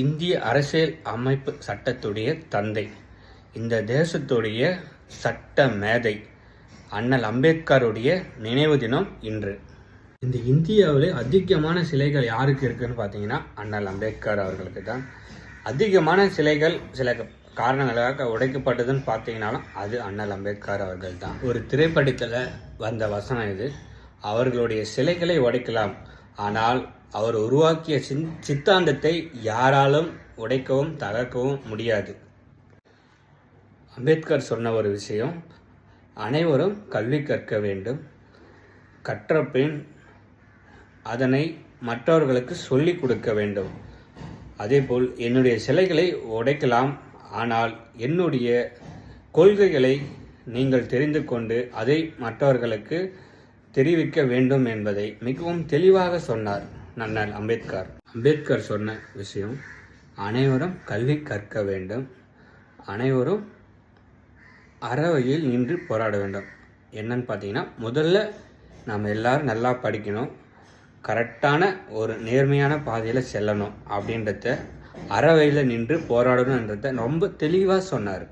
இந்திய அரசியல் அமைப்பு சட்டத்துடைய தந்தை, இந்த தேசத்துடைய சட்ட மேதை அண்ணல் அம்பேத்கருடைய நினைவு தினம் இன்று. இந்த இந்தியாவில் அதிகமான சிலைகள் யாருக்கு இருக்குன்னு பார்த்தீங்கன்னா அண்ணல் அம்பேத்கர் அவர்களுக்கு தான். அதிகமான சிலைகள் சில காரணங்களாக உடைக்கப்பட்டதுன்னு பார்த்தீங்கன்னாலும் அது அண்ணல் அம்பேத்கர் அவர்கள் தான். ஒரு திரைப்படத்தில் வந்த வசனம் இது. அவர்களுடைய சிலைகளை உடைக்கலாம், ஆனால் அவர் உருவாக்கிய சித்தாந்தத்தை யாராலும் உடைக்கவும் தகர்க்கவும் முடியாது. அம்பேத்கர் சொன்ன ஒரு விஷயம், அனைவரும் கல்வி கற்க வேண்டும், கற்ற பின் அதனை மற்றவர்களுக்கு சொல்லிக் கொடுக்க வேண்டும். அதேபோல் என்னுடைய சிலைகளை உடைக்கலாம், ஆனால் என்னுடைய கொள்கைகளை நீங்கள் தெரிந்து கொண்டு அதை மற்றவர்களுக்கு தெரிவிக்க வேண்டும் என்பதை மிகவும் தெளிவாக சொன்னார் அண்ணல் அம்பேத்கர். அம்பேத்கர் சொன்ன விஷயம், அனைவரும் கல்வி கற்க வேண்டும், அனைவரும் அறவழியில் நின்று போராட வேண்டும். என்னன்னு பார்த்தீங்கன்னா, முதல்ல நம்ம எல்லாரும் நல்லா படிக்கணும், கரெக்டான ஒரு நேர்மையான பாதையில் செல்லணும், அப்படின்றத அறவழியில் நின்று போராடணுன்றத ரொம்ப தெளிவாக சொன்னார்.